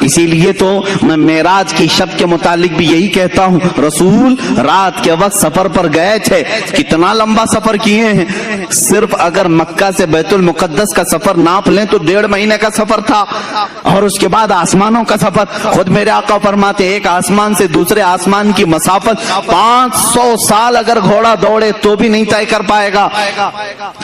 اسی لیے تو میں معراج کی شب کے متعلق بھی یہی کہتا ہوں، رسول رات کے وقت سفر پر گئے تھے، کتنا لمبا سفر کیے ہیں، صرف اگر مکہ سے بیت المقدس کا سفر ناپ لیں تو 1.5 مہینے کا سفر تھا، اور اس کے بعد آسمانوں کا سفر، خود میرے آقا فرماتے ایک آسمان سے دوسرے آسمان کی مسافت 500 سال اگر گھوڑا دوڑے تو بھی نہیں طے کر پائے گا۔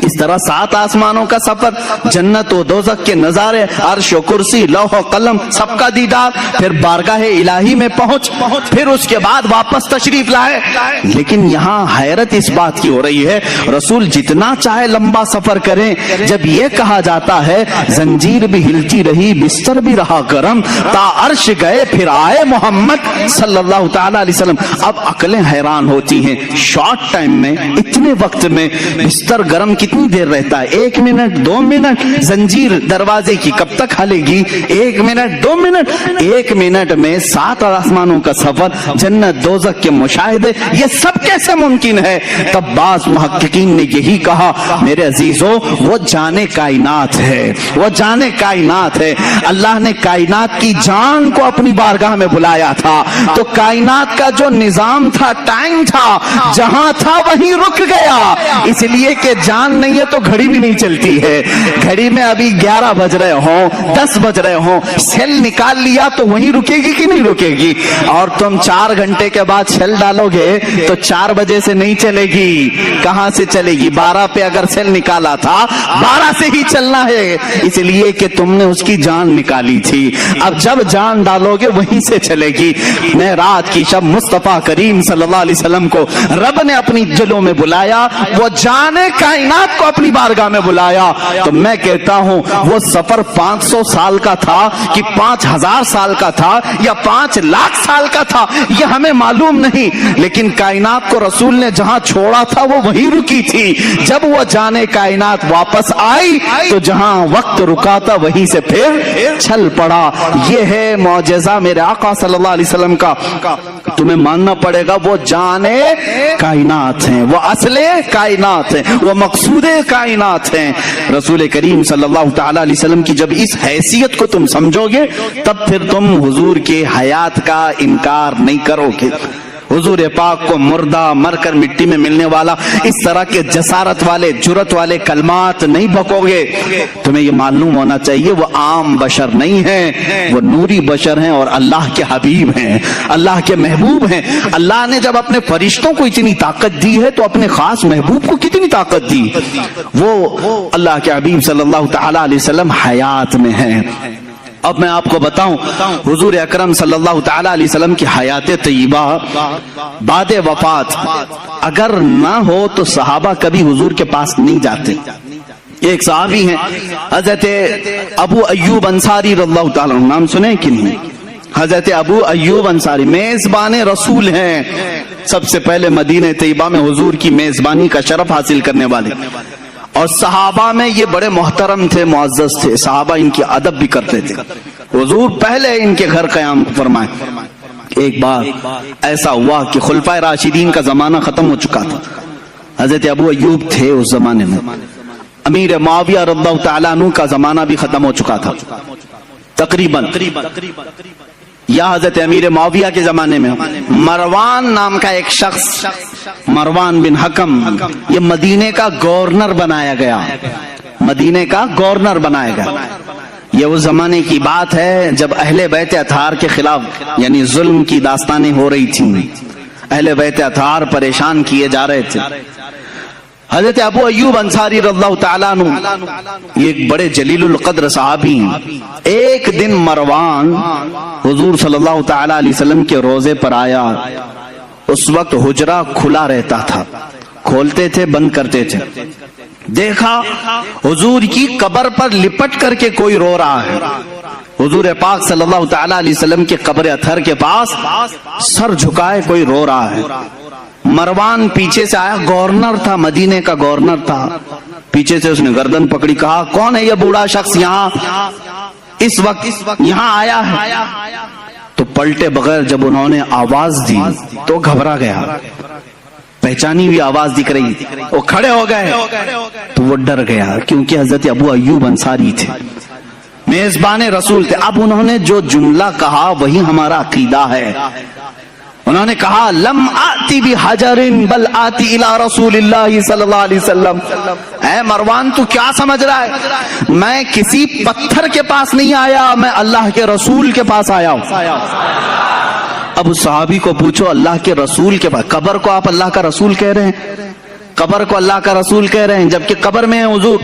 اس طرح 7 آسمانوں کا سفر، جنت و دوزخ کے نظارے، عرش و کرسی، لوح و قلم، سب کا دیدار، پھر بارگاہ الہی میں پہنچ، پھر اس کے بعد واپس تشریف لائے۔ لیکن یہاں حیرت اس بات کی ہو رہی ہے، رسول جتنا چاہے لمبا سفر کریں، جب یہ کہا جاتا ہے زنجیر بھی ہلتی رہی بستر بھی رہا گرم، تا عرش گئے پھر آئے محمد صلی اللہ تعالی علیہ وسلم، اب عقلیں حیران ہوتی ہیں، شارٹ ٹائم میں، اتنے وقت میں بستر گرم کتنی دیر رہتا ہے؟ 1 منٹ 2 منٹ، زنجیر دروازے کی کب تک ہلے گی؟ 1 منٹ 2 منٹ، 1 منٹ میں 7 آسمانوں کا سفر، جنت دوزخ کے مشاہدے، یہ سب کیسے ممکن ہے؟ تب بعض محققین نے یہی کہا میرے عزیزوں، وہ جانے کائنات ہے، وہ جانے کائنات ہے، اللہ نے کائنات کی جان کو اپنی بارگاہ میں بلایا تھا، تو کائنات کا جو نظام تھا، ٹائم تھا، جہاں تھا وہیں رک گیا، اس لیے کہ جان نہیں ہے تو گھڑی بھی نہیں چلتی ہے، گھڑی میں ابھی 11 بج رہے ہوں 10 بج رہے ہوں، سیل نکال لیا تو وہیں رکے گی کہ نہیں رکے گی؟ اور تم 4 گھنٹے کے بعد سیل ڈالو گے تو 4 بجے سے نہیں چلے گی، کہاں سے چلے گی؟ 12 پہ اگر سیل نکالا تھا 12 سے ہی چلنا ہے، اس لیے کہ تم نے اس کی جان نکالی تھی، اب جب جان ڈالو گے وہیں سے چلے گی۔ معراج کی شب مصطفیٰ کریم صلی اللہ علیہ وسلم کو رب نے اپنی جلوں میں بلایا، وہ جانے کائنات کو اپنی بارگاہ میں بلایا، تو میں کہتا ہوں وہ سفر 500 سال کا تھا کہ 5000 سال کا تھا یا 5 لاکھ سال کا تھا، یہ ہمیں معلوم نہیں، لیکن کائنات کو رسول نے جہاں چھوڑا تھا وہ وہیں رکی تھی، جب وہ جانے کائنات واپس آئی تو جہاں وقت رکا تھا وہیں سے پھر چل پڑا۔ یہ ہے معجزہ میرے آقا صلی اللہ علیہ وسلم کا، تمہیں ماننا پڑے گا وہ جانے کائنات ہیں، وہ اصل کائنات ہیں، وہ مقصود کائنات ہیں۔ رسول کریم صلی اللہ تعالی علیہ وسلم کی جب اس حیثیت کو تم سمجھو گے تب پھر تم حضور کے حیات کا انکار نہیں کرو گے۔ حضور پاک کو مردہ مر کر مٹی میں ملنے والا اس طرح کے جسارت والے جرت والے کلمات نہیں بکو گے۔ تمہیں یہ معلوم ہونا چاہیے وہ عام بشر نہیں ہیں، وہ نوری بشر ہیں اور اللہ کے حبیب ہیں، اللہ کے محبوب ہیں۔ اللہ نے جب اپنے فرشتوں کو اتنی طاقت دی ہے تو اپنے خاص محبوب کو کتنی طاقت دی؟ وہ اللہ کے حبیب صلی اللہ تعالی علیہ وسلم حیات میں ہیں۔ اب میں آپ کو بتاؤں حضور اکرم صلی اللہ تعالی علیہ وسلم کی حیات طیبہ بعد وفات اگر نہ ہو تو صحابہ کبھی حضور کے پاس نہیں جاتے۔ ایک صحابی ہیں حضرت ابو ایوب انصاری رضی اللہ تعالیٰ عنہ، نام سنے کہ نہیں؟ حضرت ابو ایوب انصاری میزبان رسول ہیں، سب سے پہلے مدینہ طیبہ میں حضور کی میزبانی کا شرف حاصل کرنے والے، اور صحابہ میں یہ بڑے محترم تھے، معزز تھے، صحابہ ان کی ادب بھی کرتے تھے، حضور پہلے ان کے گھر قیام فرمائے۔ ایک بار ایسا ہوا کہ خلفائے راشدین کا زمانہ ختم ہو چکا تھا، حضرت ابو ایوب تھے اس زمانے میں، امیر معاویہ رضی اللہ تعالیٰ عنہ کا زمانہ بھی ختم ہو چکا تھا تقریباً، یا حضرت امیر معاویہ کے زمانے میں مروان نام کا ایک شخص، مروان بن حکم، یہ مدینے کا گورنر بنایا گیا، مدینے کا گورنر بنایا گیا۔ یہ اس زمانے کی بات ہے جب اہل بیت اطہار کے خلاف یعنی ظلم کی داستانیں ہو رہی تھیں، اہل بیت اطہار پریشان کیے جا رہے تھے۔ حضرت ابو ایوب انصاری رضی اللہ تعالیٰ عنہ یہ ایک بڑے جلیل القدر صحابی ہیں۔ ایک دن مروان حضور صلی اللہ تعالیٰ علیہ وسلم کے روزے پر آیا، اس وقت حجرہ کھلا رہتا تھا، کھولتے تھے بند کرتے تھے، دیکھا حضور کی قبر پر لپٹ کر کے کوئی رو رہا ہے، حضور پاک صلی اللہ تعالیٰ علیہ وسلم کے قبر اطہر کے پاس سر جھکائے کوئی رو رہا ہے۔ مروان پیچھے سے آیا، گورنر تھا، مدینے کا گورنر تھا، پیچھے سے اس نے گردن پکڑی، کہا کون ہے یہ بوڑھا شخص یہاں اس وقت یہاں آیا ہے؟ تو پلٹے بغیر جب انہوں نے آواز دی تو گھبرا گیا، پہچانی ہوئی آواز دکھ رہی، وہ کھڑے ہو گئے تو وہ ڈر گیا کیونکہ حضرت ابو ایوب انصاری تھے۔ میزبان رسول تھے. اب انہوں نے جو جملہ کہا وہی ہمارا عقیدہ ہے. انہوں نے کہا لم آتی بحجر بل آتی الی رسول اللہ صلی اللہ علیہ وسلم. اے مروان تو کیا سمجھ رہا ہے؟ میں کسی پتھر کے پاس نہیں آیا، میں اللہ کے رسول کے پاس آیا ہوں. اب اس صحابی کو پوچھو اللہ کے رسول کے پاس، قبر کو آپ اللہ کا رسول کہہ رہے ہیں، قبر کو اللہ کا رسول کہہ رہے ہیں، جبکہ قبر میں ہیں حضور،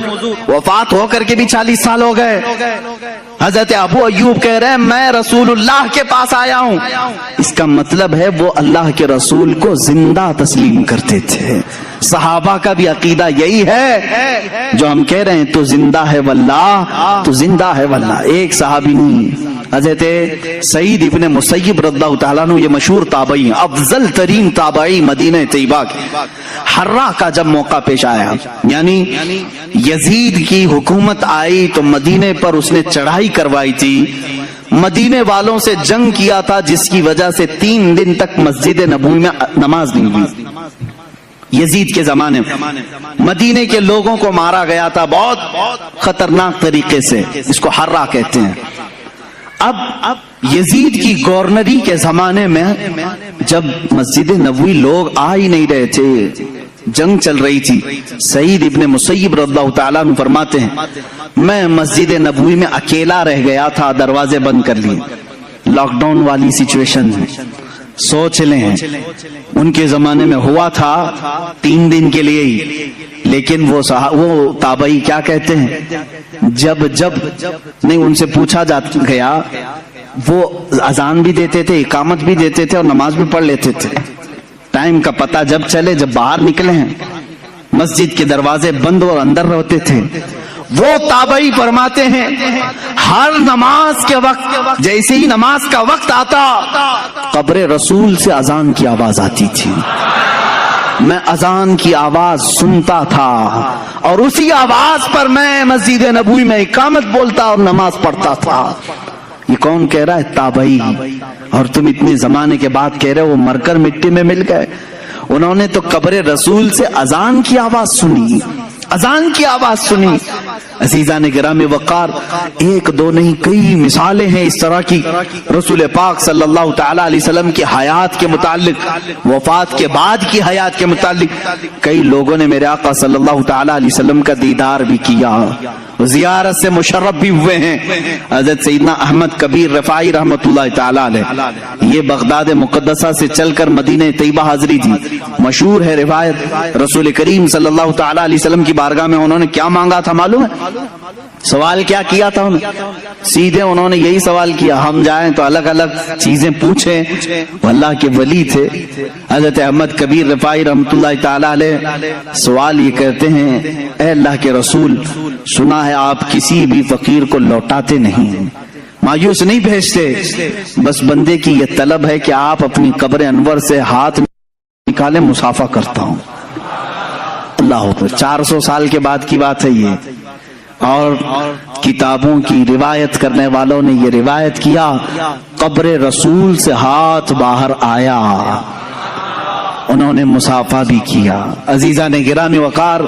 وفات ہو کر کے بھی 40 سال ہو گئے. حضرت ابو ایوب کہہ رہے ہیں میں رسول اللہ کے پاس آیا ہوں. اس کا مطلب ہے وہ اللہ کے رسول کو زندہ تسلیم کرتے تھے. صحابہ کا بھی عقیدہ یہی ہے جو ہم کہہ رہے ہیں، تو زندہ ہے واللہ، تو زندہ ہے واللہ. ایک صحابی نہیں، حضرت سعید ابن مسیب رضی اللہ تعالیٰ عنہ، یہ مشہور تابعی ہیں، افضل ترین تابعی مدینہ طیبہ کے. حرہ کا جب موقع پیش آیا، یعنی یزید کی حکومت آئی تو مدینے پر اس نے چڑھائی کروائی تھی، مدینے والوں سے جنگ کیا تھا، جس کی وجہ سے 3 دن تک مسجد نبوی میں نماز نہیں ہوئی. یزید کے زمانے میں مدینے کے لوگوں کو مارا گیا تھا بہت خطرناک طریقے سے، اس کو حرہ کہتے ہیں. اب یزید کی گورنری کے زمانے میں جب مسجد نبوی لوگ آ ہی نہیں رہے تھے، جنگ چل رہی تھی، سعید ابن مسیب رضی اللہ تعالیٰ عنہ فرماتے ہیں میں مسجد نبوی میں اکیلا رہ گیا تھا، دروازے بند کر لیے. لاک ڈاؤن والی سچویشن ہے، سوچ لیں ان کے زمانے میں ہوا تھا 3 دن کے لیے ہی. لیکن وہ تابعی کیا کہتے ہیں، جب نہیں ان سے پوچھا گیا، وہ اذان بھی دیتے تھے، اقامت بھی دیتے تھے اور نماز بھی پڑھ لیتے تھے. ٹائم کا پتہ جب چلے، جب باہر نکلے ہیں، مسجد کے دروازے بند اور اندر رہتے تھے. وہ تابعی فرماتے ہیں ہر نماز کے وقت جیسے ہی نماز کا وقت آتا، قبر رسول سے اذان کی آواز آتی تھی، میں اذان کی آواز سنتا تھا اور اسی آواز پر میں مسجد نبوی میں اقامت بولتا اور نماز پڑھتا تھا. یہ کون کہہ رہا ہے؟ تابعی. اور تم اتنے زمانے کے بعد کہہ رہے ہو وہ مر کر مٹی میں مل گئے. انہوں نے تو قبر رسول سے اذان کی آواز سنی، اذان کی آواز سنی. عزیزان گرامی وقار، 1 2 نہیں کئی مثالیں ہیں اس طرح کی. رسول پاک صلی اللہ تعالی علیہ وسلم کی حیات کے متعلق، وفات کے بعد کی حیات کے متعلق کئی لوگوں نے میرے آقا صلی اللہ تعالی علیہ وسلم کا دیدار بھی کیا، زیارت سے مشرف بھی ہوئے ہیں. حضرت سیدنا احمد کبیر رفاعی رحمت اللہ تعالی علیہ، یہ بغداد مقدسہ سے چل کر مدینہ طیبہ حاضری تھی. مشہور ہے روایت، رسول کریم صلی اللہ تعالی علیہ وسلم کی بارگاہ میں انہوں نے کیا مانگا تھا معلوم ہے؟ سوال کیا کیا تھا انہوں نے؟ سیدھے انہوں نے یہی سوال کیا، ہم جائیں تو الگ الگ چیزیں پوچھیں. وہ اللہ کے ولی تھے حضرت احمد کبیر رفاعی رحمت اللہ تعالی علیہ. سوال یہ کرتے ہیں اے اللہ کے رسول، سنا ہے آپ کسی بھی فقیر کو لوٹاتے نہیں، مایوس نہیں بھیجتے، بس بندے کی یہ طلب ہے کہ آپ اپنی قبر انور سے ہاتھ نکالیں، مسافہ کرتا ہوں. اللہ اکبر. 400 سال کے بعد کی بات ہے یہ. اور کتابوں کی روایت کرنے والوں نے یہ روایت کیا، قبر رسول سے ہاتھ باہر آیا، انہوں نے مسافہ بھی کیا. عزیزان گرامی وقار،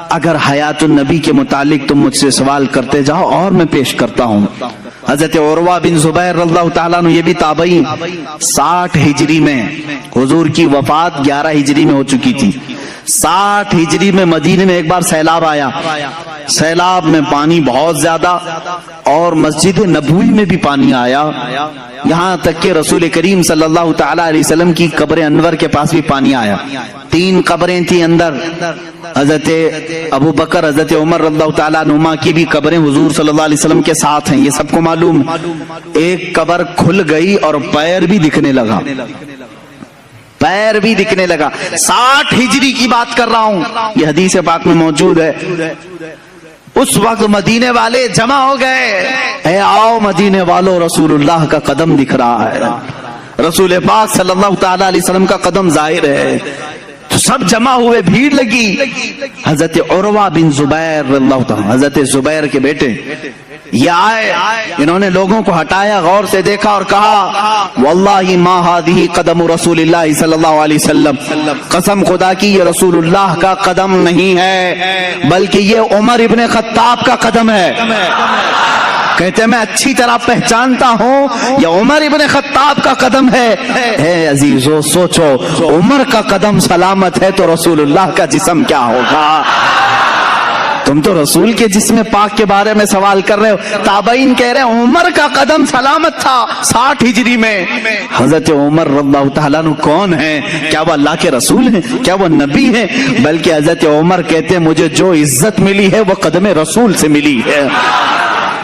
اگر حیات النبی کے متعلق تم مجھ سے سوال کرتے جاؤ اور میں پیش کرتا ہوں. حضرت عروہ بن زبیر رضی اللہ تعالیٰ عنہ، یہ بھی تابعی، 60 ہجری میں حضور کی وفات 11 ہجری میں ہو چکی تھی. 60 ہجری میں مدینے میں ایک بار سیلاب آیا، سیلاب میں پانی بہت زیادہ اور مسجد نبوی میں بھی پانی آیا، یہاں تک کہ رسول کریم صلی اللہ تعالی علیہ وسلم کی قبر انور کے پاس بھی پانی آیا. 3 قبریں تھیں اندر، حضرت ابو بکر، حضرت عمر رضی اللہ تعالیٰ عنہما کی بھی قبریں حضور صلی اللہ علیہ وسلم کے ساتھ ہیں، یہ سب کو معلوم ہے. ایک قبر کھل گئی اور پیر بھی دکھنے لگا، پیر بھی دکھنے لگا. 60 ہجری کی بات کر رہا ہوں، یہ حدیث پاک میں موجود ہے. اس وقت مدینے والے جمع ہو گئے، اے آؤ مدینے والوں، رسول اللہ کا قدم دکھ رہا ہے، رسول پاک صلی اللہ تعالی علیہ وسلم کا قدم ظاہر ہے. تو سب جمع ہوئے، بھیڑ لگی. حضرت عروہ بن زبیر رضی اللہ تعالی، حضرت زبیر کے بیٹے، یہ آئے، انہوں نے لوگوں کو ہٹایا، غور سے دیکھا اور کہا واللہ ما هذه قدم رسول اللہ صلی اللہ علیہ وسلم، قسم خدا کی یہ رسول اللہ کا قدم نہیں ہے بلکہ یہ عمر ابن خطاب کا قدم ہے. کہتے میں اچھی طرح پہچانتا ہوں یہ عمر ابن خطاب کا قدم ہے. اے عزیزو سوچو, عمر کا قدم سلامت ہے تو رسول اللہ کا جسم کیا ہوگا؟ تم تو رسول کے جسم پاک کے بارے میں سوال کر رہے ہو. تابعین کہہ رہے ہیں عمر کا قدم سلامت تھا 60 ہجری میں. حضرت عمر رضی اللہ تعالیٰ عنہ کون ہیں؟ کیا وہ اللہ کے رسول ہیں؟ کیا وہ نبی ہیں؟ بلکہ حضرت عمر کہتے ہیں مجھے جو عزت ملی ہے وہ قدم رسول سے ملی ہے.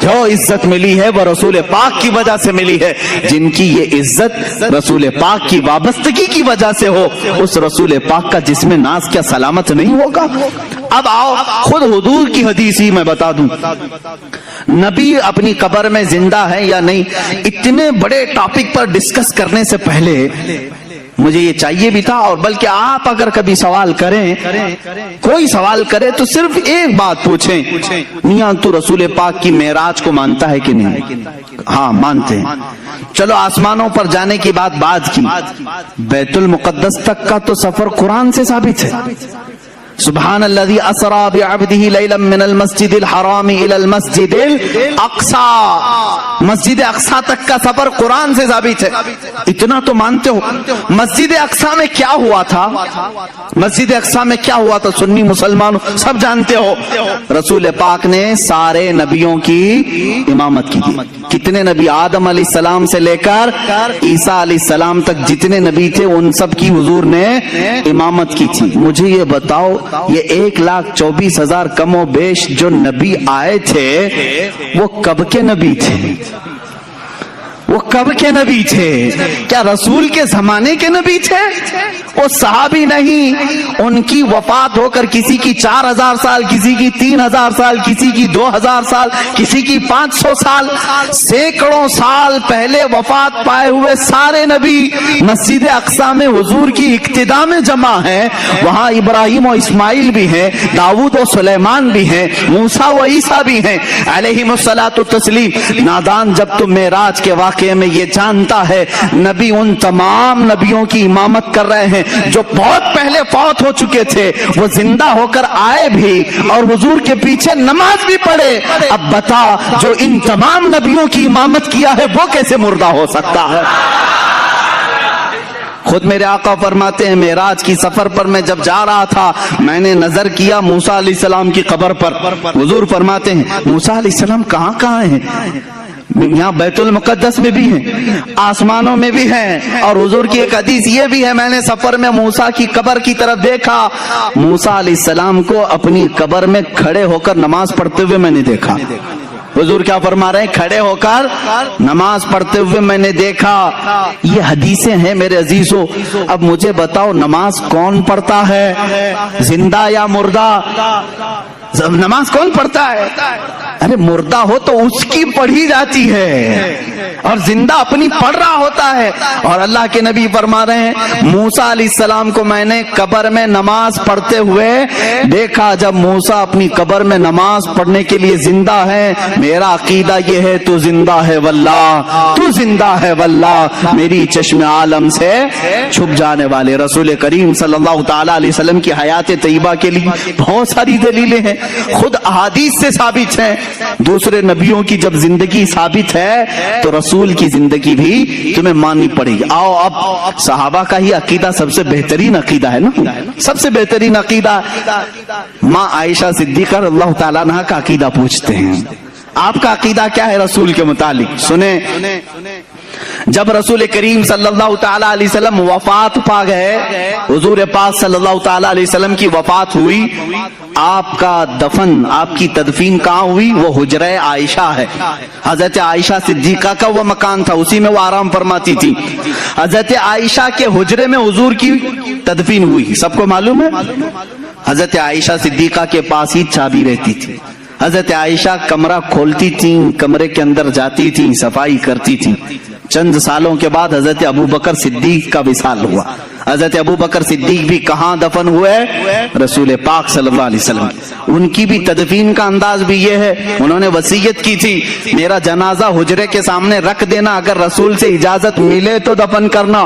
جو عزت ملی ہے وہ رسول پاک کی وجہ سے ملی ہے. جن کی یہ عزت رسول پاک کی وابستگی کی وجہ سے ہو, اس رسول پاک کا جسم ناز کیا سلامت نہیں ہوگا؟ اب آؤ خود حضور کی حدیث ہی میں بتا دوں, نبی اپنی قبر میں زندہ ہے یا نہیں. اتنے بڑے ٹاپک پر ڈسکس کرنے سے پہلے مجھے یہ چاہیے بھی تھا, اور بلکہ آپ اگر کبھی سوال کریں, کوئی سوال کرے تو صرف ایک بات پوچھیں, میاں تو رسول پاک کی معراج کو مانتا ہے کہ نہیں؟ ہاں مانتے ہیں. چلو آسمانوں پر جانے کی بات کی, بیت المقدس تک کا تو سفر قرآن سے ثابت ہے. سبحان الذي اسرا بعبده ليلا من المسجد الحرام الى المسجد الاقصى, مسجد اقصی تک کا سفر قرآن سے ثابت ہے. اتنا تو مانتے ہو. مسجد اقصی میں کیا ہوا تھا؟ مسجد اقصی میں کیا ہوا تھا سنی مسلمانوں سب جانتے ہو. رسول پاک نے سارے نبیوں کی امامت کی تھی. کتنے نبی؟ آدم علیہ السلام سے لے کر عیسیٰ علیہ السلام تک جتنے نبی تھے ان سب کی حضور نے امامت کی تھی. مجھے یہ بتاؤ, یہ 1,24,000 کم و بیش جو نبی آئے تھے وہ کب کے نبی تھے؟ وہ کب کے نبی تھے؟ کیا رسول کے زمانے کے نبی تھے؟ وہ صحابی نہیں. ان کی وفات ہو کر کسی کی 4,000 سال, کسی کی 3,000 سال, کسی کی 2,000 سال, کسی کی 500 سال, سینکڑوں سال پہلے وفات پائے ہوئے سارے نبی مسجد اقصی میں حضور کی اقتداء میں جمع ہیں. وہاں ابراہیم و اسماعیل بھی ہیں, داؤد و سلیمان بھی ہیں, موسیٰ و عیسیٰ بھی ہیں علیہم الصلاۃ والتسلیم. نادان جب تم معراج کے واقعے میں یہ جانتا ہے نبی ان تمام نبیوں کی امامت کر رہے ہیں جو بہت پہلے فوت ہو چکے تھے, وہ زندہ ہو کر آئے بھی اور حضور کے پیچھے نماز بھی پڑھے. اب بتا جو ان تمام نبیوں کی امامت کیا ہے وہ کیسے مردہ ہو سکتا ہے؟ خود میرے آقا فرماتے ہیں معراج کی سفر پر میں جب جا رہا تھا میں نے نظر کیا موسیٰ علیہ السلام کی قبر پر. حضور فرماتے ہیں موسیٰ علیہ السلام کہاں ہیں؟ یہاں بیت المقدس میں بھی ہیں, آسمانوں میں بھی ہیں. اور حضور کی ایک حدیث یہ بھی ہے, میں نے سفر میں موسیٰ کی قبر کی طرف دیکھا, موسیٰ علیہ السلام کو اپنی قبر میں کھڑے ہو کر نماز پڑھتے ہوئے میں نے دیکھا. حضور کیا فرما رہے ہیں؟ کھڑے ہو کر نماز پڑھتے ہوئے میں نے دیکھا. یہ حدیثیں ہیں میرے عزیزو. اب مجھے بتاؤ نماز کون پڑھتا ہے, زندہ یا مردہ؟ نماز کون پڑھتا ہے؟ ارے مردہ ہو تو اس کی پڑھی جاتی ہے اور زندہ اپنی پڑھ رہا ہوتا ہے. اور اللہ کے نبی فرما رہے ہیں موسیٰ علیہ السلام کو میں نے قبر میں نماز پڑھتے ہوئے دیکھا. جب موسیٰ اپنی قبر میں نماز پڑھنے کے لیے زندہ ہے, میرا عقیدہ یہ ہے تو زندہ ہے واللہ, تو زندہ ہے واللہ. میری چشم عالم سے چھپ جانے والے رسول کریم صلی اللہ تعالی علیہ وسلم کی حیات طیبہ کے لیے بہت ساری دلیلیں ہیں, خود احادیث سے ثابت ہیں. دوسرے نبیوں کی جب زندگی ثابت ہے تو رسول کی زندگی بھی تمہیں ماننی پڑے گی. آؤ اب صحابہ کا ہی عقیدہ سب سے بہترین عقیدہ ہے نا, سب سے بہترین عقیدہ. ماں عائشہ صدیقہ رضی اللہ تعالیٰ عنہا کا عقیدہ پوچھتے ہیں, آپ کا عقیدہ کیا ہے رسول کے متعلق؟ سنیں. جب رسول کریم صلی اللہ تعالی علیہ وسلم وفات پا گئے, حضور پاک صلی اللہ تعالی علیہ وسلم کی وفات ہوئی, آپ کا دفن, آپ کی تدفین کہاں ہوئی؟ وہ حجرہ عائشہ ہے. حضرت عائشہ صدیقہ کا وہ مکان تھا, اسی میں وہ آرام فرماتی تھی. حضرت عائشہ کے حجرے میں حضور کی تدفین ہوئی, سب کو معلوم ہے. حضرت عائشہ صدیقہ کے پاس ہی چابی رہتی تھی. حضرت عائشہ کمرہ کھولتی تھیں, کمرے کے اندر جاتی تھیں, صفائی کرتی تھیں. چند سالوں کے بعد حضرت ابو بکر صدیق کا وصال ہوا. حضرت ابو بکر صدیق بھی کہاں دفن ہوئے؟ رسول پاک صلی اللہ علیہ وسلم. ان کی بھی تدفین کا انداز بھی یہ ہے, انہوں نے وصیت کی تھی میرا جنازہ حجرے کے سامنے رکھ دینا, اگر رسول سے اجازت ملے تو دفن کرنا.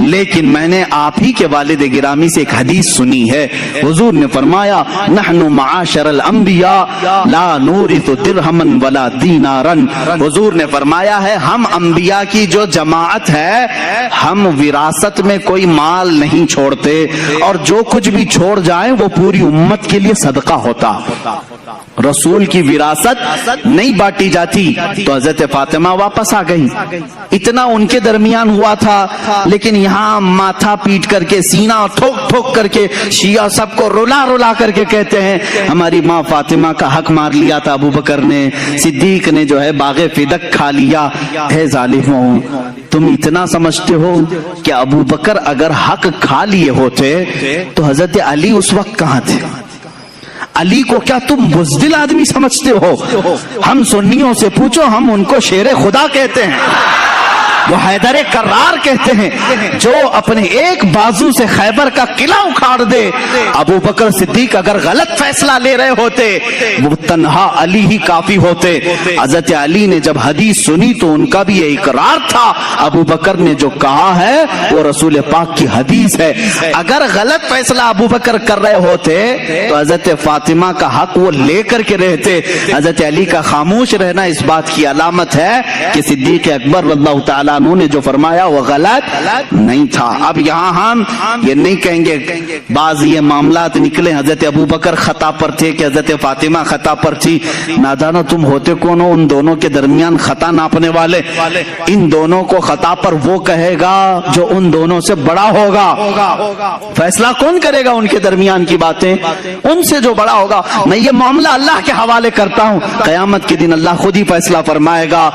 لیکن میں نے آپ ہی کے والد گرامی سے ایک حدیث سنی ہے. حضور نے فرمایا نحن معاشر الانبیاء لا نورث درہما ولا دینارا. حضور نے فرمایا ہے ہم انبیاء کی جو جماعت ہے ہم وراثت میں کوئی مال نہیں چھوڑتے, اور جو کچھ بھی چھوڑ جائیں وہ پوری امت کے لیے صدقہ ہوتا. رسول کی وراثت نہیں بانٹی جاتی. تو حضرت فاطمہ واپس آ گئی. اتنا ان کے درمیان ہوا تھا, لیکن یہاں ماتھا پیٹ کر کے, سینہ ٹھوک ٹھوک کر کے شیعہ سب کو رلا رلا کر کے کہتے ہیں ہماری ماں فاطمہ کا حق مار لیا تھا ابو بکر نے, صدیق نے جو ہے باغ فدق کھا لیا. اے ظالموں, تم اتنا سمجھتے ہو کہ ابو بکر اگر حق کھا لیے ہوتے تو حضرت علی اس وقت کہاں تھے؟ علی کو کیا تم بزدل آدمی سمجھتے ہو؟ ہم سنیوں سے پوچھو, ہم ان کو شیر خدا کہتے ہیں, وہ حیدر کرار کہتے ہیں, جو اپنے ایک بازو سے خیبر کا قلعہ اکھاڑ دے. ابو بکر صدیق اگر غلط فیصلہ لے رہے ہوتے وہ تنہا علی ہی کافی ہوتے. حضرت علی نے جب حدیث سنی تو ان کا بھی یہ اقرار تھا ابو بکر نے جو کہا ہے وہ رسول پاک کی حدیث ہے. اگر غلط فیصلہ ابو بکر کر رہے ہوتے تو حضرت فاطمہ کا حق وہ لے کر کے رہتے. حضرت علی کا خاموش رہنا اس بات کی علامت ہے کہ صدیق اکبر رضی اللہ تعالیٰ عنہ نے جو فرمایا وہ غلط نہیں تھا. اب یہاں ہم یہ نہیں کہیں گے بعض یہ معاملات نکلے حضرت ابو بکر خطا پر تھے کہ حضرت فاطمہ خطا پر تھی. نادانا تم ہوتے کون ہو ان دونوں کے درمیان خطا ناپنے والے؟ ان دونوں کو خطا پر وہ کہے گا جو ان دونوں سے بڑا ہوگا. فیصلہ کون کرے گا ان کے درمیان کی باتیں؟ ان سے جو بڑا ہوگا. میں یہ معاملہ اللہ کے حوالے کرتا ہوں, قیامت کے دن اللہ خود ہی فیصلہ فرمائے گا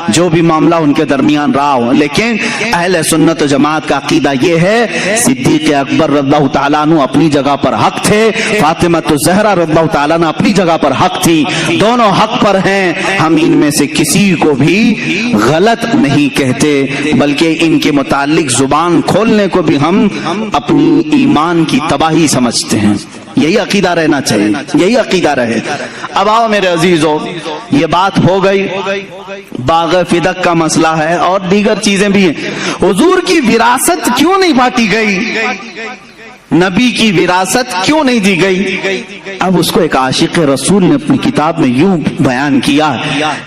جو بھی معاملہ ان کے درمیان رہا ہو. لیکن اہل سنت و جماعت کا عقیدہ یہ ہے صدیق اکبر رضی اللہ تعالیٰ عنہ اپنی جگہ پر حق تھے, فاطمہ الزہرا رضی اللہ تعالیٰ عنہ اپنی جگہ پر حق تھی, دونوں حق پر ہیں. ہم ان میں سے کسی کو بھی غلط نہیں کہتے, بلکہ ان کے متعلق زبان کھولنے کو بھی ہم اپنی ایمان کی تباہی سمجھتے ہیں. یہی عقیدہ رہنا چاہیے, یہی عقیدہ رہے. اب آؤ میرے عزیزو, یہ بات ہو گئی, باغ فدق کا مسئلہ ہے اور دیگر چیزیں بھی ہیں. حضور کی وراثت کیوں نہیں بانٹی گئی؟ نبی کی وراثت کیوں نہیں دی گئی؟ اب اس کو ایک عاشق رسول نے اپنی کتاب میں یوں بیان کیا,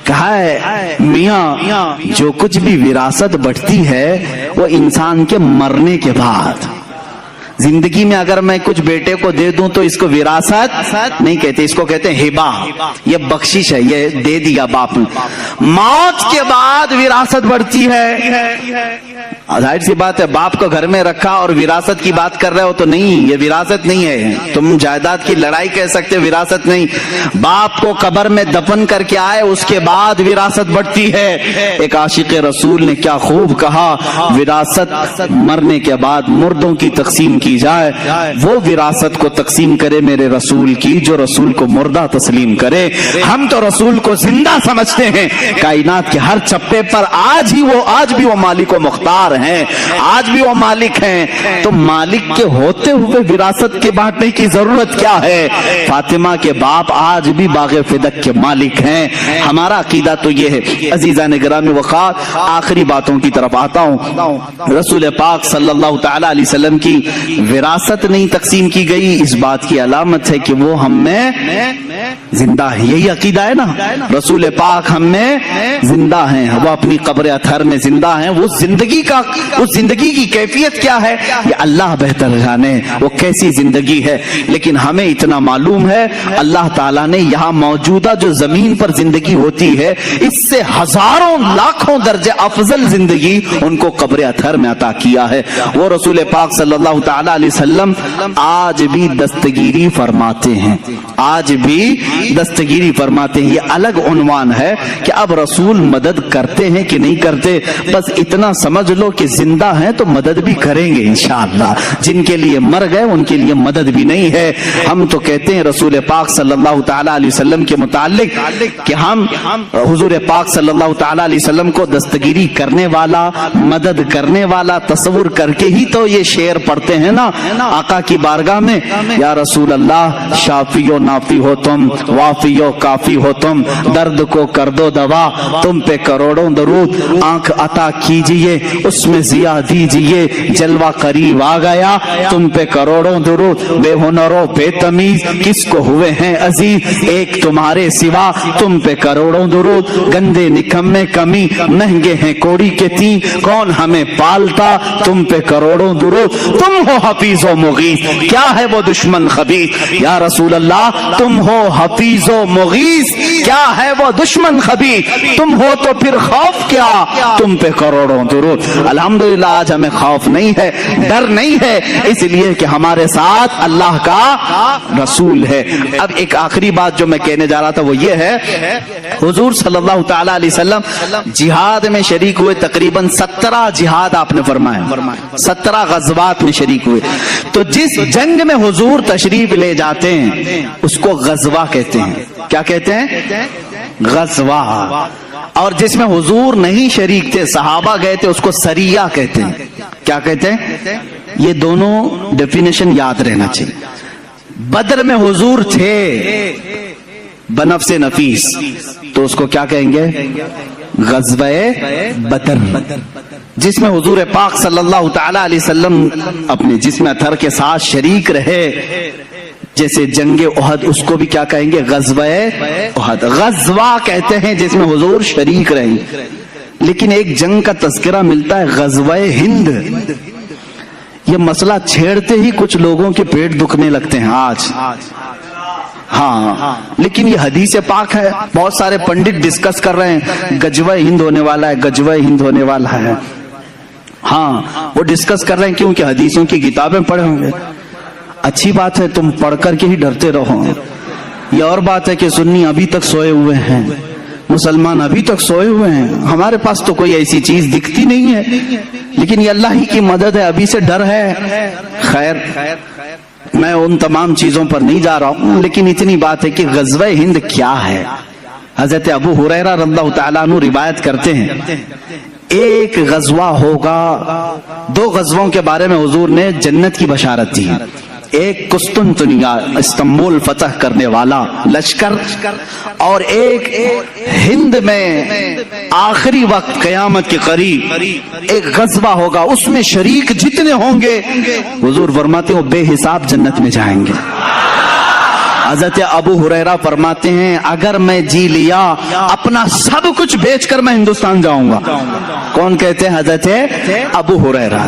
کہا ہے میاں جو کچھ بھی وراثت بڑھتی ہے وہ انسان کے مرنے کے بعد. زندگی میں اگر میں کچھ بیٹے کو دے دوں تو اس کو وراثت نہیں کہتے, اس کو کہتے ہیں ہبہ, یہ بخشش ہے, یہ دے دیا باپ نے. موت کے بعد وراثت بڑھتی ہے. ظاہر سی بات ہے, باپ کو گھر میں رکھا اور وراثت کی بات کر رہے ہو تو نہیں, یہ وراثت نہیں ہے. تم جائیداد کی لڑائی کہہ سکتے, وراثت نہیں. باپ کو قبر میں دفن کر کے آئے اس کے بعد وراثت بڑھتی ہے. ایک عاشق رسول نے کیا خوب کہا, وراثت مرنے کے بعد مردوں کی تقسیم کی جائے, وہ وراثت کو تقسیم کرے میرے رسول کی جو رسول کو مردہ تسلیم کرے. ہم تو رسول کو زندہ سمجھتے ہیں, کائنات کے ہر چپے پر آج بھی وہ مالک و مختار ہیں, آج بھی وہ مالک ہیں. تو مالک کے ہوتے ہوئے وراثت کے بانٹنے کی ضرورت کیا ہے؟ فاطمہ کے باپ آج بھی باغ فدق کے مالک ہیں. ہمارا عقیدہ تو یہ ہے. عزیزان گرامی وقار, آخری باتوں کی طرف آتا ہوں. رسول پاک صلی اللہ تعالی علیہ وسلم کی وراثت نہیں تقسیم کی گئی, اس بات کی علامت ہے کہ وہ ہم میں زندہ ہے. یہی عقیدہ ہے نا, رسول پاک ہم میں زندہ ہیں, وہ اپنی قبر اطہر میں زندہ ہیں. وہ زندگی کی کیفیت کیا ہے یہ اللہ بہتر جانے, وہ کیسی زندگی ہے. لیکن ہمیں اتنا معلوم ہے اللہ تعالیٰ نے یہاں موجودہ جو زمین پر زندگی ہوتی ہے اس سے ہزاروں لاکھوں درجے افضل زندگی ان کو قبر اطہر میں عطا کیا ہے. وہ رسول پاک صلی اللہ تعالی علیہ وسلم آج بھی دستگیری فرماتے ہیں, آج بھی دستگیری فرماتے ہیں. یہ الگ عنوان ہے کہ اب رسول مدد کرتے ہیں کہ نہیں کرتے. بس اتنا سمجھ لو کہ زندہ ہیں تو مدد بھی کریں گے انشاءاللہ، جن کے لیے مر گئے ان کے لیے مدد بھی نہیں ہے۔ ہم تو کہتے ہیں رسول پاک صلی اللہ تعالی علیہ وسلم کے متعلق کہ ہم حضور پاک صلی اللہ تعالی علیہ وسلم کو دستگیری کرنے والا، مدد کرنے والا تصور کر کے ہی تو یہ شعر پڑھتے ہیں نا آقا کی بارگاہ میں، یا رسول اللہ شافی و نافی ہو تم، وافی و کافی ہو تم، درد کو کر دو دوا، تم پہ کروڑوں درود، آنکھ عطا کیجئے اس میں ضیا دیجئے، جلوہ قریب آ گیا تم پہ کروڑوں درود، بے ہنروں بے تمیز کس کو ہوئے ہیں عزیز، ایک تمہارے سوا تم پہ کروڑوں درود، گندے نکمے کمی مہنگے ہیں کوڑی کے تین، کون ہمیں پالتا تم پہ کروڑوں درود، تم ہو حفیظ و مغیث کیا ہے وہ دشمن خبیث، یا رسول اللہ تم ہو حفیظ و مغیث کیا ہے وہ دشمن خبیث، تم ہو تو پھر خوف کیا تم پہ کروڑوں درود۔ الحمدللہ آج ہمیں خوف نہیں ہے، ڈر نہیں ہے، اس لیے کہ ہمارے ساتھ اللہ کا رسول ہے۔ اب ایک آخری بات جو میں کہنے جا رہا تھا وہ یہ ہے، حضور صلی اللہ تعالی علیہ وسلم جہاد میں شریک ہوئے، تقریباً 17 جہاد آپ نے فرمایا، 17 غزوات میں شریک ہوئے، تو جس جنگ میں حضور تشریف لے جاتے ہیں اس کو غزوہ کہتے ہیں۔ کیا کہتے ہیں؟ غزوہ۔ اور جس میں حضور نہیں شریک تھے، صحابہ گئے تھے، اس کو سریہ کہتے ہیں۔ کیا کہتے ہیں؟ یہ دونوں ڈیفینیشن یاد رہنا چاہیے۔ بدر میں حضور تھے بنفس نفیس تو اس کو کیا کہیں گے؟ غزوہ بدر۔ جس میں حضور پاک صلی اللہ تعالی علیہ وسلم اپنے جسم اطہر کے ساتھ شریک رہے جیسے جنگ احد، اس کو بھی کیا کہیں گے؟ غزوہ احد۔ غزوہ کہتے ہیں جس میں حضور شریک رہے۔ لیکن ایک جنگ کا تذکرہ ملتا ہے غزوہ ہند، یہ مسئلہ چھیڑتے ہی کچھ لوگوں کے پیٹ دکھنے لگتے ہیں آج۔ ہاں لیکن یہ حدیث پاک ہے، بہت سارے پنڈت ڈسکس کر رہے ہیں غزوہ ہند ہونے والا ہے، غزوہ ہند ہونے والا ہے۔ ہاں وہ ڈسکس کر رہے ہیں کیونکہ حدیثوں کی کتابیں پڑھے ہوں گے، اچھی بات ہے، تم پڑھ کر کے ہی ڈرتے رہو۔ یہ اور بات ہے کہ سنی ابھی تک سوئے ہوئے ہیں، مسلمان ابھی تک سوئے ہوئے ہیں، ہمارے پاس تو کوئی ایسی چیز دکھتی نہیں ہے، لیکن یہ اللہ ہی کی مدد ہے، ابھی سے ڈر ہے۔ خیر میں ان تمام چیزوں پر نہیں جا رہا ہوں، لیکن اتنی بات ہے کہ غزوہ ہند کیا ہے۔ حضرت ابو ہریرہ رضی اللہ تعالیٰ عنہ روایت کرتے ہیں ایک غزوہ ہوگا، 2 غزووں کے بارے میں حضور نے جنت کی بشارت دی، ایک قسطنطنیہ استنبول فتح کرنے والا لشکر، اور ایک ہند میں آخری وقت قیامت کے قریب ایک غزوہ ہوگا، اس میں شریک جتنے ہوں گے حضور فرماتے ہیں وہ بے حساب جنت میں جائیں گے۔ حضرت ابو ہریرہ فرماتے ہیں اگر میں جی لیا اپنا سب کچھ بیچ کر میں ہندوستان جاؤں گا۔ کون کہتے ہیں؟ حضرت ابو ہریرہ۔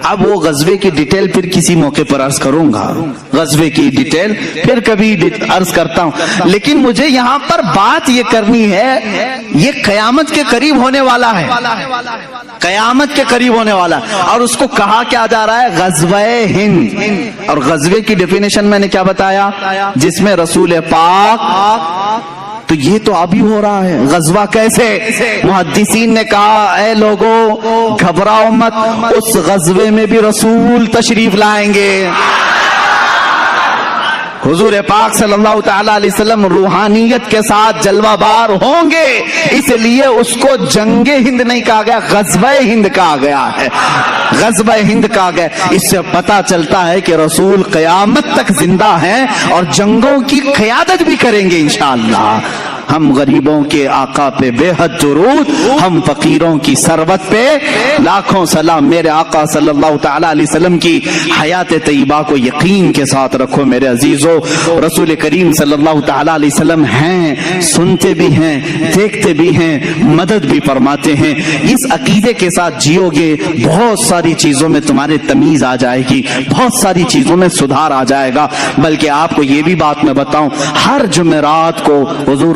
اب وہ غزوے کی ڈیٹیل پھر کسی موقع پر عرض کروں گا، غزوے کی ڈیٹیل پھر کبھی عرض کرتا ہوں، لیکن مجھے یہاں پر بات یہ کرنی ہے یہ قیامت کے قریب ہونے والا ہے، قیامت کے قریب ہونے والا، اور اس کو کہا کیا جا رہا ہے؟ غزوہ ہند۔ اور غزوے کی ڈیفینیشن میں نے کیا بتایا؟ جس میں رسول پاک، تو یہ تو ابھی ہو رہا ہے۔ غزوہ کیسے؟ محدثین نے کہا اے لوگوں گھبراؤ مت، اس غزوے میں بھی رسول تشریف لائیں گے۔ حضور پاک صلی اللہ تعالی علیہ وسلم روحانیت کے ساتھ جلوہ بار ہوں گے، اس لیے اس کو جنگ ہند نہیں کہا گیا، غزوہ ہند کہا گیا ہے، غزوہ ہند کہا گیا۔ اس سے پتہ چلتا ہے کہ رسول قیامت تک زندہ ہیں اور جنگوں کی قیادت بھی کریں گے انشاءاللہ۔ ہم غریبوں کے آقا پہ بے حد درود، ہم فقیروں کی ثروت پہ لاکھوں سلام۔ میرے آقا صلی اللہ تعالی علیہ وسلم کی حیات طیبہ کو یقین کے ساتھ رکھو میرے عزیزو۔ رسول کریم صلی اللہ تعالی علیہ وسلم ہیں، سنتے بھی ہیں، دیکھتے بھی ہیں، مدد بھی فرماتے ہیں۔ اس عقیدے کے ساتھ جیو گے بہت ساری چیزوں میں تمہارے تمیز آ جائے گی، بہت ساری چیزوں میں سدھار آ جائے گا۔ بلکہ آپ کو یہ بھی بات میں بتاؤں، ہر جمعرات کو حضور